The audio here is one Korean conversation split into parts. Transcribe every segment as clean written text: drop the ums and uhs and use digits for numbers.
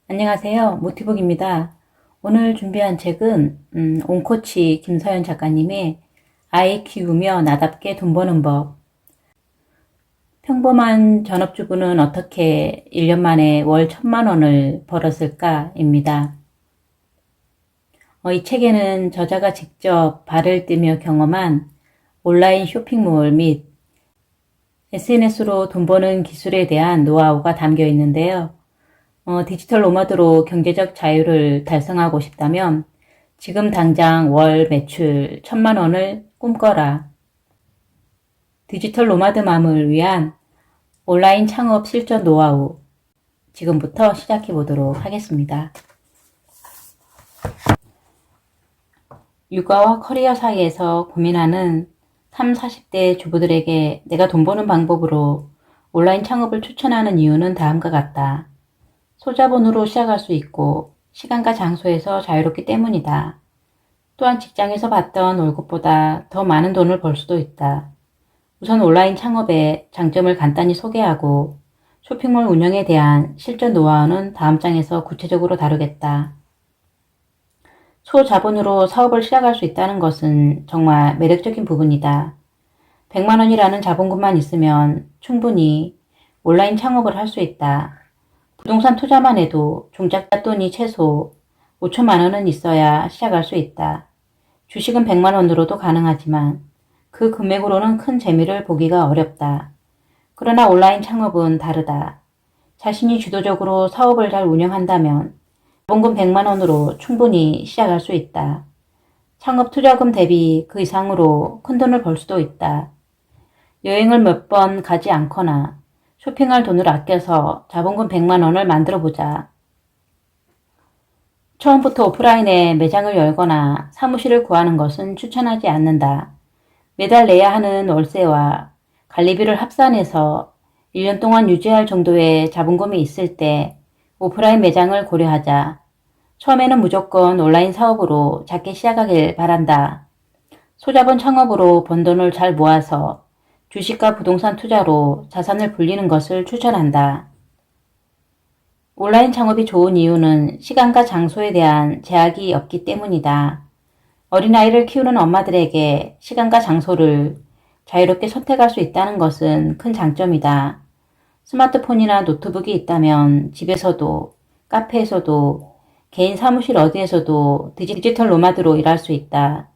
안녕하세요. 모티북입니다. 오늘 준비한 책은 온코치 김서연 작가님의 아이 키우며 나답게 돈 버는 법. 평범한 전업주부는 어떻게 1년 만에 월 1,000만 원을 벌었을까입니다. 이 책에는 저자가 직접 발을 떼며 경험한 온라인 쇼핑몰 및 SNS로 돈 버는 기술에 대한 노하우가 담겨 있는데요. 디지털 노마드로 경제적 자유를 달성하고 싶다면 지금 당장 월 매출 1,000만 원을 꿈꿔라. 디지털 노마드맘을 위한 온라인 창업 실전 노하우. 지금부터 시작해 보도록 하겠습니다. 육아와 커리어 사이에서 고민하는 30, 40대 주부들에게 내가 돈 버는 방법으로 온라인 창업을 추천하는 이유는 다음과 같다. 소자본으로 시작할 수 있고 시간과 장소에서 자유롭기 때문이다. 또한 직장에서 받던 월급보다 더 많은 돈을 벌 수도 있다. 우선 온라인 창업의 장점을 간단히 소개하고 쇼핑몰 운영에 대한 실전 노하우는 다음 장에서 구체적으로 다루겠다. 소자본으로 사업을 시작할 수 있다는 것은 정말 매력적인 부분이다. 100만 원이라는 자본금만 있으면 충분히 온라인 창업을 할 수 있다. 부동산 투자만 해도 종잣돈이 최소 5천만 원은 있어야 시작할 수 있다. 주식은 100만 원으로도 가능하지만 그 금액으로는 큰 재미를 보기가 어렵다. 그러나 온라인 창업은 다르다. 자신이 주도적으로 사업을 잘 운영한다면 자본금 100만 원으로 충분히 시작할 수 있다. 창업 투자금 대비 그 이상으로 큰 돈을 벌 수도 있다. 여행을 몇 번 가지 않거나 쇼핑할 돈을 아껴서 자본금 100만 원을 만들어 보자. 처음부터 오프라인에 매장을 열거나 사무실을 구하는 것은 추천하지 않는다. 매달 내야 하는 월세와 관리비를 합산해서 1년 동안 유지할 정도의 자본금이 있을 때 오프라인 매장을 고려하자. 처음에는 무조건 온라인 사업으로 작게 시작하길 바란다. 소자본 창업으로 번 돈을 잘 모아서 주식과 부동산 투자로 자산을 불리는 것을 추천한다. 온라인 창업이 좋은 이유는 시간과 장소에 대한 제약이 없기 때문이다. 어린아이를 키우는 엄마들에게 시간과 장소를 자유롭게 선택할 수 있다는 것은 큰 장점이다. 스마트폰이나 노트북이 있다면 집에서도, 카페에서도, 개인 사무실 어디에서도 디지털 노마드로 일할 수 있다.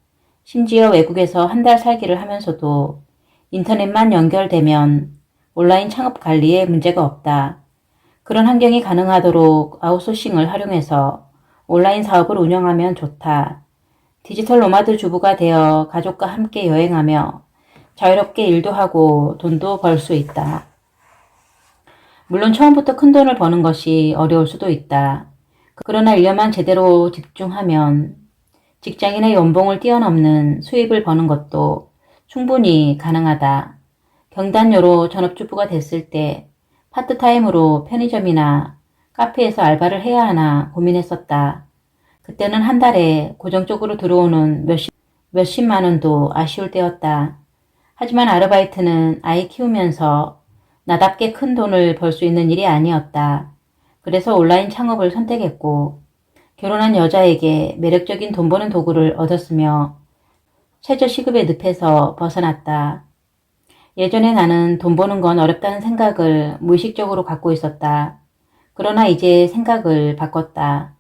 심지어 외국에서 한 달 살기를 하면서도 인터넷만 연결되면 온라인 창업 관리에 문제가 없다. 그런 환경이 가능하도록 아웃소싱을 활용해서 온라인 사업을 운영하면 좋다. 디지털 노마드 주부가 되어 가족과 함께 여행하며 자유롭게 일도 하고 돈도 벌 수 있다. 물론 처음부터 큰 돈을 버는 것이 어려울 수도 있다. 그러나 1년만 제대로 집중하면 직장인의 연봉을 뛰어넘는 수입을 버는 것도 충분히 가능하다. 경단녀로 전업주부가 됐을 때 파트타임으로 편의점이나 카페에서 알바를 해야 하나 고민했었다. 그때는 한 달에 고정적으로 들어오는 몇십만 원도 아쉬울 때였다. 하지만 아르바이트는 아이 키우면서 나답게 큰 돈을 벌 수 있는 일이 아니었다. 그래서 온라인 창업을 선택했고 결혼한 여자에게 매력적인 돈 버는 도구를 얻었으며 최저시급의 늪에서 벗어났다. 예전에 나는 돈 버는 건 어렵다는 생각을 무의식적으로 갖고 있었다. 그러나 이제 생각을 바꿨다.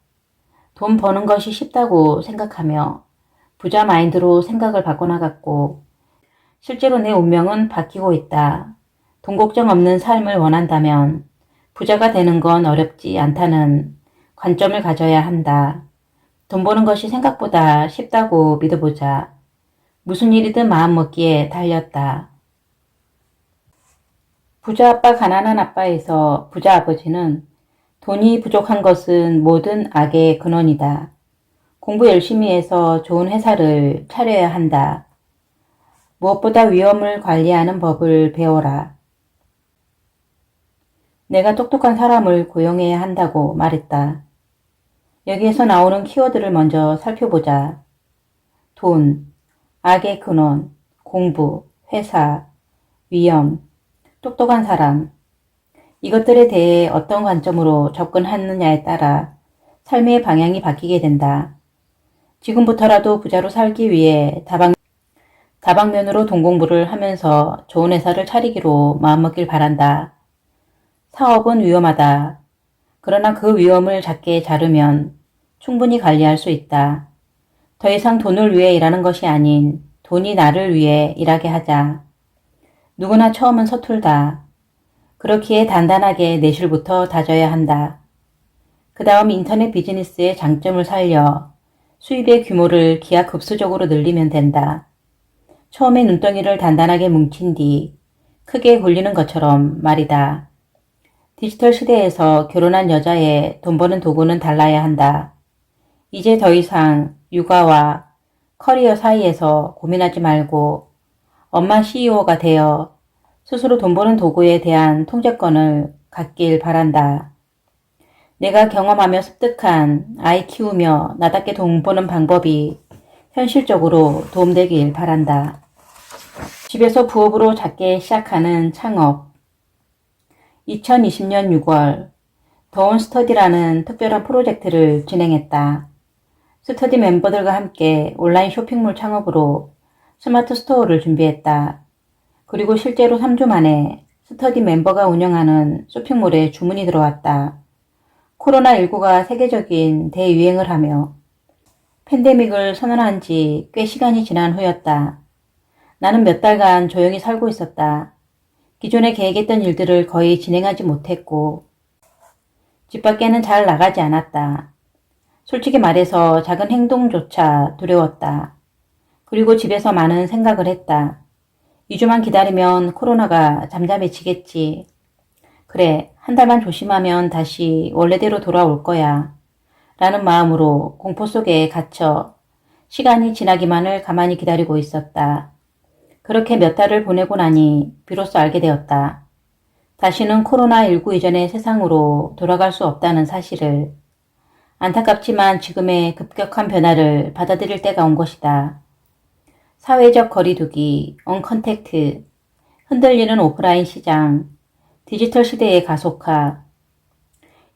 돈 버는 것이 쉽다고 생각하며 부자 마인드로 생각을 바꿔나갔고 실제로 내 운명은 바뀌고 있다. 돈 걱정 없는 삶을 원한다면 부자가 되는 건 어렵지 않다는 관점을 가져야 한다. 돈 버는 것이 생각보다 쉽다고 믿어보자. 무슨 일이든 마음먹기에 달렸다. 부자 아빠 가난한 아빠에서 부자 아버지는 돈이 부족한 것은 모든 악의 근원이다. 공부 열심히 해서 좋은 회사를 차려야 한다. 무엇보다 위험을 관리하는 법을 배워라. 내가 똑똑한 사람을 고용해야 한다고 말했다. 여기에서 나오는 키워드를 먼저 살펴보자. 돈, 악의 근원, 공부, 회사, 위험, 똑똑한 사람. 이것들에 대해 어떤 관점으로 접근하느냐에 따라 삶의 방향이 바뀌게 된다. 지금부터라도 부자로 살기 위해 다방면으로 돈 공부를 하면서 좋은 회사를 차리기로 마음먹길 바란다. 사업은 위험하다. 그러나 그 위험을 작게 자르면 충분히 관리할 수 있다. 더 이상 돈을 위해 일하는 것이 아닌 돈이 나를 위해 일하게 하자. 누구나 처음은 서툴다. 그렇기에 단단하게 내실부터 다져야 한다. 그 다음 인터넷 비즈니스의 장점을 살려 수입의 규모를 기하급수적으로 늘리면 된다. 처음에 눈덩이를 단단하게 뭉친 뒤 크게 굴리는 것처럼 말이다. 디지털 시대에서 결혼한 여자의 돈 버는 도구는 달라야 한다. 이제 더 이상 육아와 커리어 사이에서 고민하지 말고 엄마 CEO가 되어 스스로 돈 버는 도구에 대한 통제권을 갖길 바란다. 내가 경험하며 습득한 아이 키우며 나답게 돈 버는 방법이 현실적으로 도움되길 바란다. 집에서 부업으로 작게 시작하는 창업. 2020년 6월 더운 스터디라는 특별한 프로젝트를 진행했다. 스터디 멤버들과 함께 온라인 쇼핑몰 창업으로 스마트 스토어를 준비했다. 그리고 실제로 3주 만에 스터디 멤버가 운영하는 쇼핑몰에 주문이 들어왔다. 코로나19가 세계적인 대유행을 하며 팬데믹을 선언한 지 꽤 시간이 지난 후였다. 나는 몇 달간 조용히 살고 있었다. 기존에 계획했던 일들을 거의 진행하지 못했고 집 밖에는 잘 나가지 않았다. 솔직히 말해서 작은 행동조차 두려웠다. 그리고 집에서 많은 생각을 했다. 2주만 기다리면 코로나가 잠잠해지겠지. 그래, 한 달만 조심하면 다시 원래대로 돌아올 거야. 라는 마음으로 공포 속에 갇혀 시간이 지나기만을 가만히 기다리고 있었다. 그렇게 몇 달을 보내고 나니 비로소 알게 되었다. 다시는 코로나19 이전의 세상으로 돌아갈 수 없다는 사실을. 안타깝지만 지금의 급격한 변화를 받아들일 때가 온 것이다. 사회적 거리두기, 언컨택트, 흔들리는 오프라인 시장, 디지털 시대의 가속화.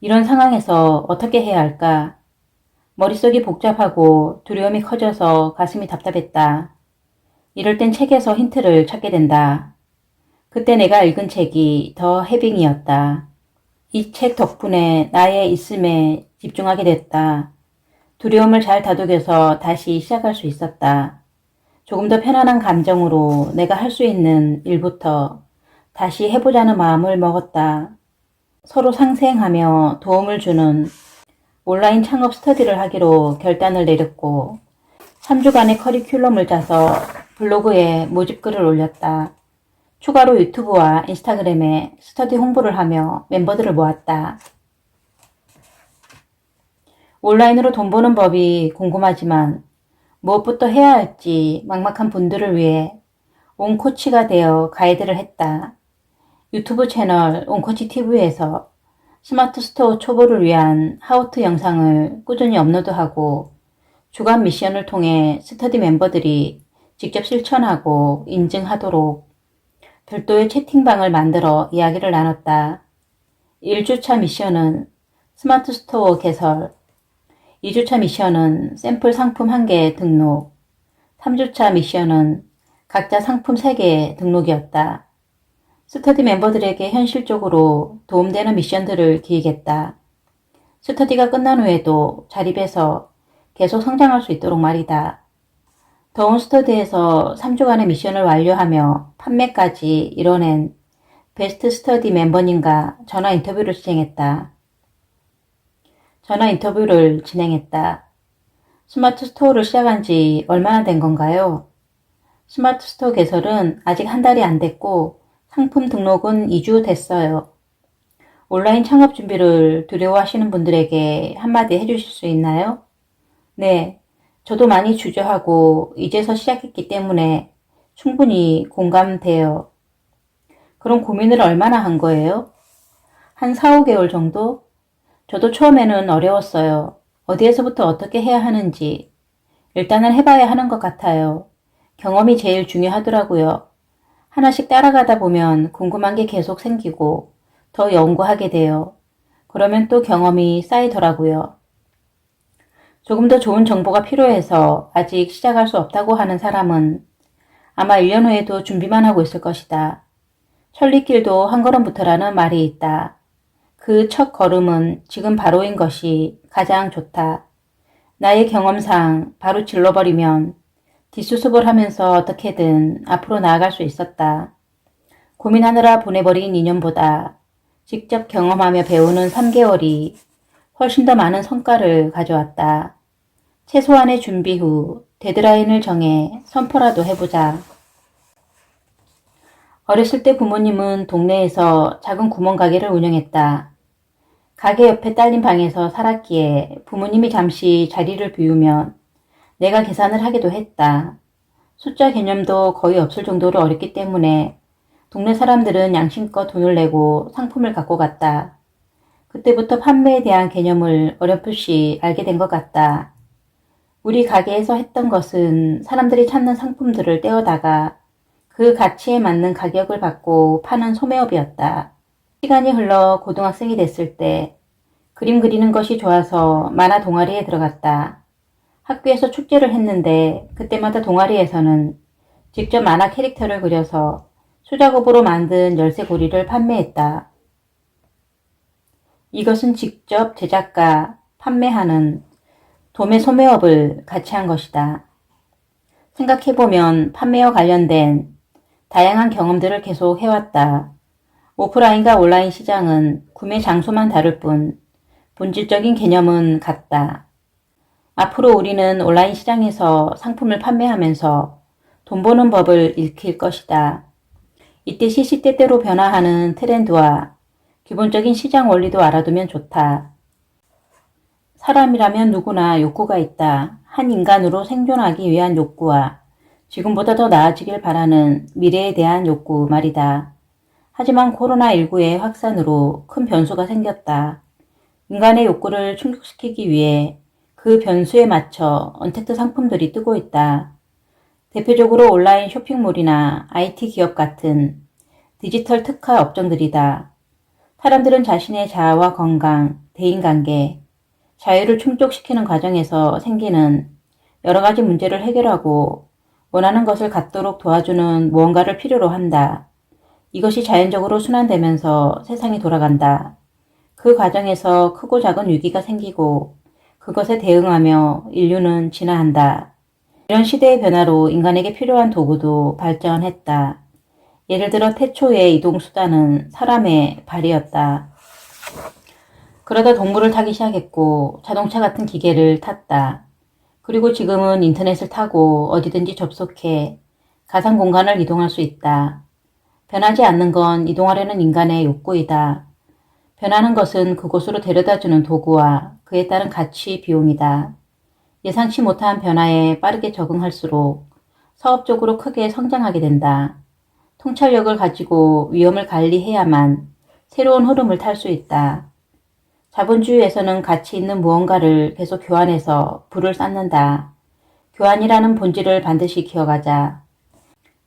이런 상황에서 어떻게 해야 할까? 머릿속이 복잡하고 두려움이 커져서 가슴이 답답했다. 이럴 땐 책에서 힌트를 찾게 된다. 그때 내가 읽은 책이 더 해빙이었다. 이 책 덕분에 나의 있음에 집중하게 됐다. 두려움을 잘 다독여서 다시 시작할 수 있었다. 조금 더 편안한 감정으로 내가 할 수 있는 일부터 다시 해보자는 마음을 먹었다. 서로 상생하며 도움을 주는 온라인 창업 스터디를 하기로 결단을 내렸고 3주간의 커리큘럼을 짜서 블로그에 모집글을 올렸다. 추가로 유튜브와 인스타그램에 스터디 홍보를 하며 멤버들을 모았다. 온라인으로 돈 버는 법이 궁금하지만 무엇부터 해야 할지 막막한 분들을 위해 온코치가 되어 가이드를 했다. 유튜브 채널 온코치 TV에서 스마트 스토어 초보를 위한 하우투 영상을 꾸준히 업로드하고 주간 미션을 통해 스터디 멤버들이 직접 실천하고 인증하도록 별도의 채팅방을 만들어 이야기를 나눴다. 1주차 미션은 스마트 스토어 개설, 2주차 미션은 샘플 상품 1개 등록, 3주차 미션은 각자 상품 3개 등록이었다. 스터디 멤버들에게 현실적으로 도움되는 미션들을 기획했다. 스터디가 끝난 후에도 자립해서 계속 성장할 수 있도록 말이다. 더운 스터디에서 3주간의 미션을 완료하며 판매까지 이뤄낸 베스트 스터디 멤버님과 전화 인터뷰를 진행했다. 스마트 스토어를 시작한 지 얼마나 된 건가요? 스마트 스토어 개설은 아직 한 달이 안 됐고 상품 등록은 2주 됐어요. 온라인 창업 준비를 두려워하시는 분들에게 한마디 해주실 수 있나요? 네, 저도 많이 주저하고 이제서 시작했기 때문에 충분히 공감돼요. 그럼 고민을 얼마나 한 거예요? 한 4, 5개월 정도? 저도 처음에는 어려웠어요. 어디에서부터 어떻게 해야 하는지. 일단은 해봐야 하는 것 같아요. 경험이 제일 중요하더라고요. 하나씩 따라가다 보면 궁금한 게 계속 생기고 더 연구하게 돼요. 그러면 또 경험이 쌓이더라고요. 조금 더 좋은 정보가 필요해서 아직 시작할 수 없다고 하는 사람은 아마 1년 후에도 준비만 하고 있을 것이다. 천리길도 한 걸음부터라는 말이 있다. 그 첫 걸음은 지금 바로인 것이 가장 좋다. 나의 경험상 바로 질러버리면 뒷수습을 하면서 어떻게든 앞으로 나아갈 수 있었다. 고민하느라 보내버린 2년보다 직접 경험하며 배우는 3개월이 훨씬 더 많은 성과를 가져왔다. 최소한의 준비 후 데드라인을 정해 선포라도 해보자. 어렸을 때 부모님은 동네에서 작은 구멍가게를 운영했다. 가게 옆에 딸린 방에서 살았기에 부모님이 잠시 자리를 비우면 내가 계산을 하기도 했다. 숫자 개념도 거의 없을 정도로 어렸기 때문에 동네 사람들은 양심껏 돈을 내고 상품을 갖고 갔다. 그때부터 판매에 대한 개념을 어렴풋이 알게 된 것 같다. 우리 가게에서 했던 것은 사람들이 찾는 상품들을 떼어다가 그 가치에 맞는 가격을 받고 파는 소매업이었다. 시간이 흘러 고등학생이 됐을 때 그림 그리는 것이 좋아서 만화 동아리에 들어갔다. 학교에서 축제를 했는데 그때마다 동아리에서는 직접 만화 캐릭터를 그려서 수작업으로 만든 열쇠고리를 판매했다. 이것은 직접 제작과 판매하는 도매 소매업을 같이 한 것이다. 생각해보면 판매와 관련된 다양한 경험들을 계속 해왔다. 오프라인과 온라인 시장은 구매 장소만 다를 뿐 본질적인 개념은 같다. 앞으로 우리는 온라인 시장에서 상품을 판매하면서 돈 버는 법을 익힐 것이다. 이때 시시때때로 변화하는 트렌드와 기본적인 시장 원리도 알아두면 좋다. 사람이라면 누구나 욕구가 있다. 한 인간으로 생존하기 위한 욕구와 지금보다 더 나아지길 바라는 미래에 대한 욕구 말이다. 하지만 코로나19의 확산으로 큰 변수가 생겼다. 인간의 욕구를 충족시키기 위해 그 변수에 맞춰 언택트 상품들이 뜨고 있다. 대표적으로 온라인 쇼핑몰이나 IT 기업 같은 디지털 특화 업종들이다. 사람들은 자신의 자아와 건강, 대인관계, 자유를 충족시키는 과정에서 생기는 여러 가지 문제를 해결하고 원하는 것을 갖도록 도와주는 무언가를 필요로 한다. 이것이 자연적으로 순환되면서 세상이 돌아간다. 그 과정에서 크고 작은 위기가 생기고 그것에 대응하며 인류는 진화한다. 이런 시대의 변화로 인간에게 필요한 도구도 발전했다. 예를 들어 태초의 이동수단은 사람의 발이었다. 그러다 동물을 타기 시작했고 자동차 같은 기계를 탔다. 그리고 지금은 인터넷을 타고 어디든지 접속해 가상 공간을 이동할 수 있다. 변하지 않는 건 이동하려는 인간의 욕구이다. 변하는 것은 그곳으로 데려다주는 도구와 그에 따른 가치 비용이다. 예상치 못한 변화에 빠르게 적응할수록 사업적으로 크게 성장하게 된다. 통찰력을 가지고 위험을 관리해야만 새로운 흐름을 탈 수 있다. 자본주의에서는 가치 있는 무언가를 계속 교환해서 부를 쌓는다. 교환이라는 본질을 반드시 기억하자.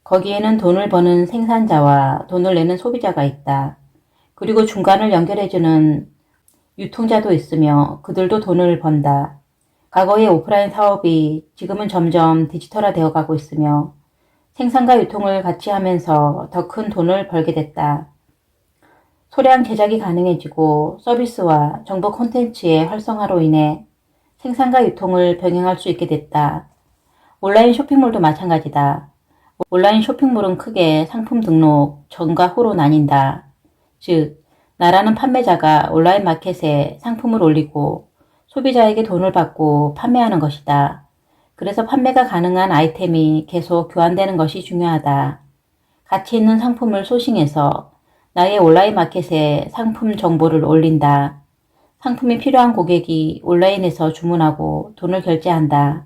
거기에는 돈을 버는 생산자와 돈을 내는 소비자가 있다. 그리고 중간을 연결해주는 유통자도 있으며 그들도 돈을 번다. 과거의 오프라인 사업이 지금은 점점 디지털화되어 가고 있으며 생산과 유통을 같이 하면서 더 큰 돈을 벌게 됐다. 소량 제작이 가능해지고 서비스와 정보 콘텐츠의 활성화로 인해 생산과 유통을 병행할 수 있게 됐다. 온라인 쇼핑몰도 마찬가지다. 온라인 쇼핑몰은 크게 상품 등록 전과 후로 나뉜다. 즉, 나라는 판매자가 온라인 마켓에 상품을 올리고 소비자에게 돈을 받고 판매하는 것이다. 그래서 판매가 가능한 아이템이 계속 교환되는 것이 중요하다. 가치 있는 상품을 소싱해서 나의 온라인 마켓에 상품 정보를 올린다. 상품이 필요한 고객이 온라인에서 주문하고 돈을 결제한다.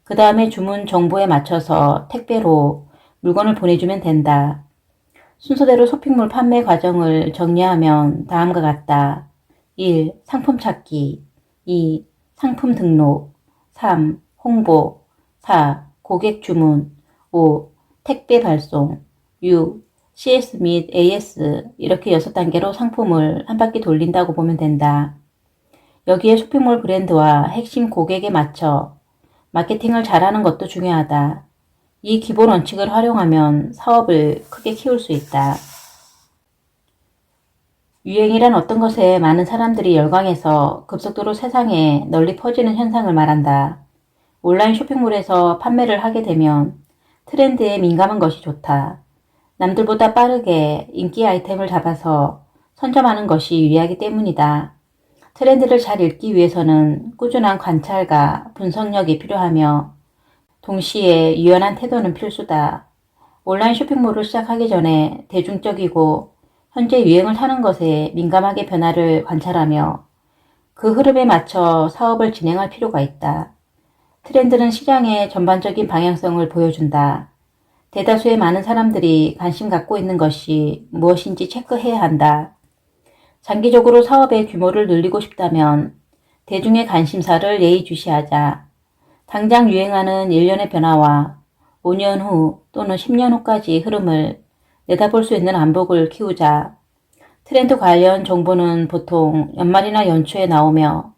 그 다음에 주문 정보에 맞춰서 택배로 물건을 보내주면 된다. 순서대로 쇼핑몰 판매 과정을 정리하면 다음과 같다. 1. 상품 찾기 2. 상품 등록 3. 홍보 4. 고객 주문 5. 택배 발송 6. CS 및 AS 이렇게 6단계로 상품을 한 바퀴 돌린다고 보면 된다. 여기에 쇼핑몰 브랜드와 핵심 고객에 맞춰 마케팅을 잘하는 것도 중요하다. 이 기본 원칙을 활용하면 사업을 크게 키울 수 있다. 유행이란 어떤 것에 많은 사람들이 열광해서 급속도로 세상에 널리 퍼지는 현상을 말한다. 온라인 쇼핑몰에서 판매를 하게 되면 트렌드에 민감한 것이 좋다. 남들보다 빠르게 인기 아이템을 잡아서 선점하는 것이 유리하기 때문이다. 트렌드를 잘 읽기 위해서는 꾸준한 관찰과 분석력이 필요하며 동시에 유연한 태도는 필수다. 온라인 쇼핑몰을 시작하기 전에 대중적이고 현재 유행을 타는 것에 민감하게 변화를 관찰하며 그 흐름에 맞춰 사업을 진행할 필요가 있다. 트렌드는 시장의 전반적인 방향성을 보여준다. 대다수의 많은 사람들이 관심 갖고 있는 것이 무엇인지 체크해야 한다. 장기적으로 사업의 규모를 늘리고 싶다면 대중의 관심사를 예의주시하자. 당장 유행하는 일련의 변화와 5년 후 또는 10년 후까지 흐름을 내다볼 수 있는 안목을 키우자. 트렌드 관련 정보는 보통 연말이나 연초에 나오며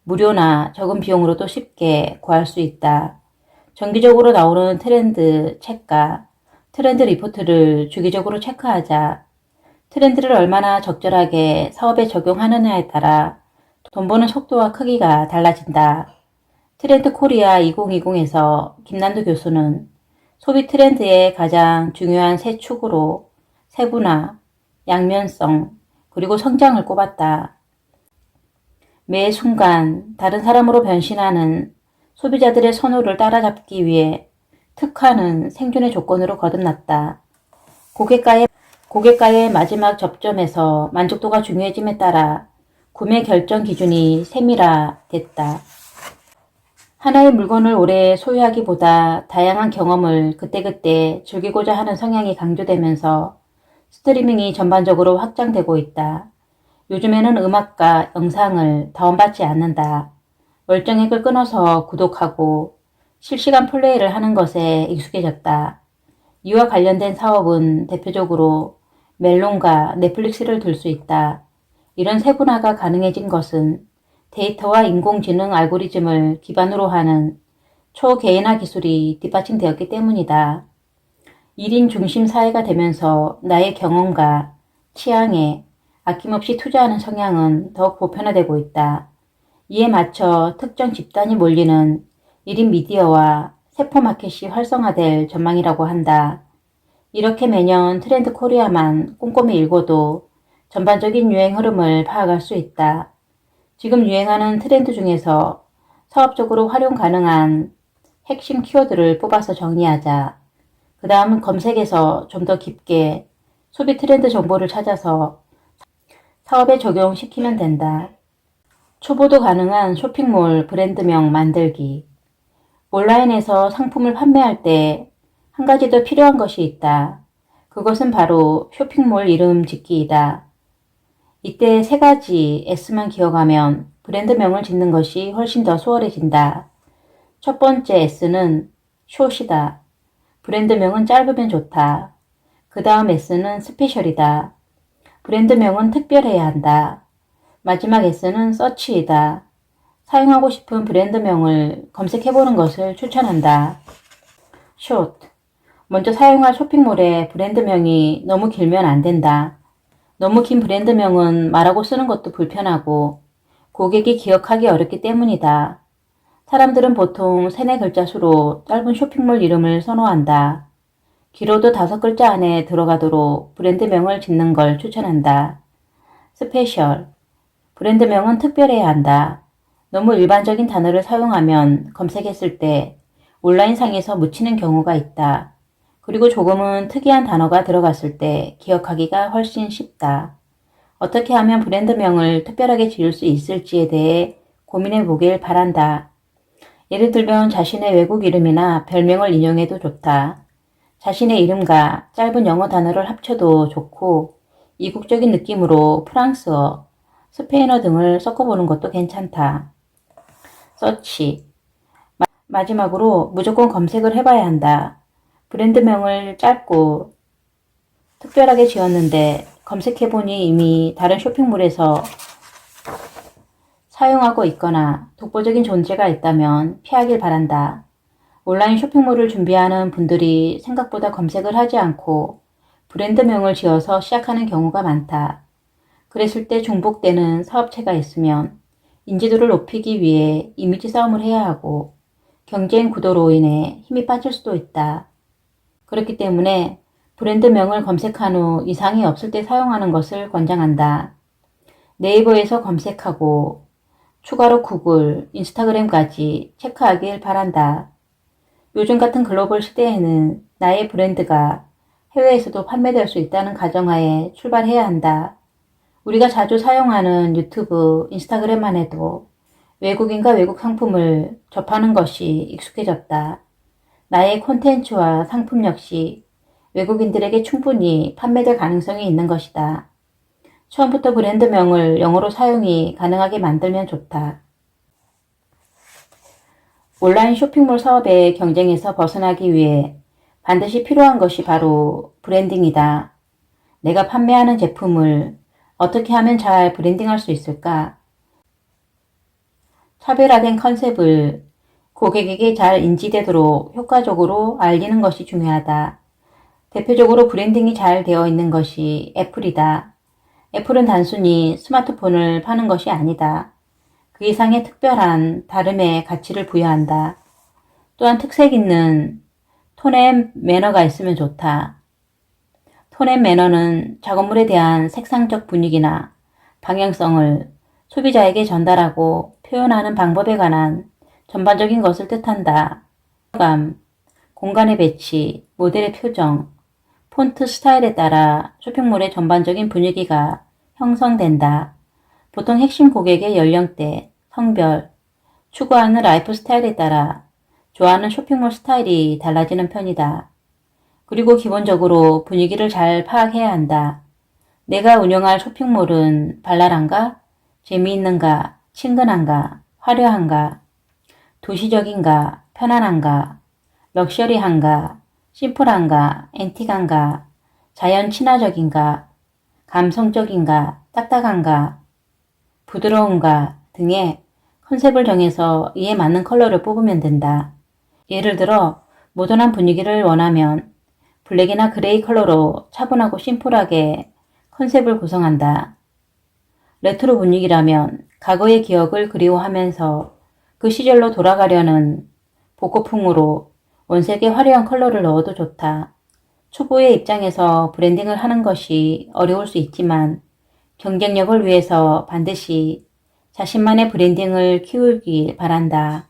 무료나 적은 비용으로도 쉽게 구할 수 있다. 정기적으로 나오는 트렌드 책과 트렌드 리포트를 주기적으로 체크하자. 트렌드를 얼마나 적절하게 사업에 적용하느냐에 따라 돈 버는 속도와 크기가 달라진다. 트렌드 코리아 2020에서 김난도 교수는 소비 트렌드의 가장 중요한 세 축으로 세분화, 양면성, 그리고 성장을 꼽았다. 매 순간 다른 사람으로 변신하는 소비자들의 선호를 따라잡기 위해 특화는 생존의 조건으로 거듭났다. 고객과의 마지막 접점에서 만족도가 중요해짐에 따라 구매 결정 기준이 세밀화됐다. 하나의 물건을 오래 소유하기보다 다양한 경험을 그때그때 즐기고자 하는 성향이 강조되면서 스트리밍이 전반적으로 확장되고 있다. 요즘에는 음악과 영상을 다운받지 않는다. 월정액을 끊어서 구독하고 실시간 플레이를 하는 것에 익숙해졌다. 이와 관련된 사업은 대표적으로 멜론과 넷플릭스를 들 수 있다. 이런 세분화가 가능해진 것은 데이터와 인공지능 알고리즘을 기반으로 하는 초개인화 기술이 뒷받침되었기 때문이다. 1인 중심 사회가 되면서 나의 경험과 취향에 아낌없이 투자하는 성향은 더욱 보편화되고 있다. 이에 맞춰 특정 집단이 몰리는 1인 미디어와 세포 마켓이 활성화될 전망이라고 한다. 이렇게 매년 트렌드 코리아만 꼼꼼히 읽어도 전반적인 유행 흐름을 파악할 수 있다. 지금 유행하는 트렌드 중에서 사업적으로 활용 가능한 핵심 키워드를 뽑아서 정리하자. 그 다음 검색에서 좀 더 깊게 소비 트렌드 정보를 찾아서 사업에 적용시키면 된다. 초보도 가능한 쇼핑몰 브랜드명 만들기. 온라인에서 상품을 판매할 때 한 가지 더 필요한 것이 있다. 그것은 바로 쇼핑몰 이름 짓기이다. 이때 세 가지 S만 기억하면 브랜드명을 짓는 것이 훨씬 더 수월해진다. 첫 번째 S는 숏이다. 브랜드명은 짧으면 좋다. 그 다음 S는 스페셜이다. 브랜드명은 특별해야 한다. 마지막 S는 서치이다. 사용하고 싶은 브랜드명을 검색해보는 것을 추천한다. 숏. 먼저 사용할 쇼핑몰의 브랜드명이 너무 길면 안 된다. 너무 긴 브랜드명은 말하고 쓰는 것도 불편하고 고객이 기억하기 어렵기 때문이다. 사람들은 보통 3-4글자 수로 짧은 쇼핑몰 이름을 선호한다. 길어도 5글자 안에 들어가도록 브랜드명을 짓는 걸 추천한다. 스페셜. 브랜드명은 특별해야 한다. 너무 일반적인 단어를 사용하면 검색했을 때 온라인상에서 묻히는 경우가 있다. 그리고 조금은 특이한 단어가 들어갔을 때 기억하기가 훨씬 쉽다. 어떻게 하면 브랜드명을 특별하게 지을 수 있을지에 대해 고민해 보길 바란다. 예를 들면 자신의 외국 이름이나 별명을 인용해도 좋다. 자신의 이름과 짧은 영어 단어를 합쳐도 좋고 이국적인 느낌으로 프랑스어, 스페인어 등을 섞어보는 것도 괜찮다. 서치. 마지막으로 무조건 검색을 해봐야 한다. 브랜드명을 짧고 특별하게 지었는데 검색해보니 이미 다른 쇼핑몰에서 사용하고 있거나 독보적인 존재가 있다면 피하길 바란다. 온라인 쇼핑몰을 준비하는 분들이 생각보다 검색을 하지 않고 브랜드명을 지어서 시작하는 경우가 많다. 그랬을 때 중복되는 사업체가 있으면 인지도를 높이기 위해 이미지 싸움을 해야 하고 경쟁 구도로 인해 힘이 빠질 수도 있다. 그렇기 때문에 브랜드명을 검색한 후 이상이 없을 때 사용하는 것을 권장한다. 네이버에서 검색하고 추가로 구글, 인스타그램까지 체크하길 바란다. 요즘 같은 글로벌 시대에는 나의 브랜드가 해외에서도 판매될 수 있다는 가정하에 출발해야 한다. 우리가 자주 사용하는 유튜브, 인스타그램만 해도 외국인과 외국 상품을 접하는 것이 익숙해졌다. 나의 콘텐츠와 상품 역시 외국인들에게 충분히 판매될 가능성이 있는 것이다. 처음부터 브랜드명을 영어로 사용이 가능하게 만들면 좋다. 온라인 쇼핑몰 사업의 경쟁에서 벗어나기 위해 반드시 필요한 것이 바로 브랜딩이다. 내가 판매하는 제품을 어떻게 하면 잘 브랜딩할 수 있을까? 차별화된 컨셉을 고객에게 잘 인지되도록 효과적으로 알리는 것이 중요하다. 대표적으로 브랜딩이 잘 되어 있는 것이 애플이다. 애플은 단순히 스마트폰을 파는 것이 아니다. 그 이상의 특별한 다름의 가치를 부여한다. 또한 특색 있는 톤 앤 매너가 있으면 좋다. 톤 앤 매너는 작업물에 대한 색상적 분위기나 방향성을 소비자에게 전달하고 표현하는 방법에 관한 전반적인 것을 뜻한다. 공간의 배치, 모델의 표정, 폰트 스타일에 따라 쇼핑몰의 전반적인 분위기가 형성된다. 보통 핵심 고객의 연령대, 성별, 추구하는 라이프 스타일에 따라 좋아하는 쇼핑몰 스타일이 달라지는 편이다. 그리고 기본적으로 분위기를 잘 파악해야 한다. 내가 운영할 쇼핑몰은 발랄한가? 재미있는가? 친근한가? 화려한가? 도시적인가? 편안한가? 럭셔리한가? 심플한가? 앤틱한가? 자연 친화적인가? 감성적인가? 딱딱한가? 부드러운가? 등의 컨셉을 정해서 이에 맞는 컬러를 뽑으면 된다. 예를 들어 모던한 분위기를 원하면 블랙이나 그레이 컬러로 차분하고 심플하게 컨셉을 구성한다. 레트로 분위기라면 과거의 기억을 그리워하면서 그 시절로 돌아가려는 복고풍으로 원색의 화려한 컬러를 넣어도 좋다. 초보의 입장에서 브랜딩을 하는 것이 어려울 수 있지만 경쟁력을 위해서 반드시 자신만의 브랜딩을 키우길 바란다.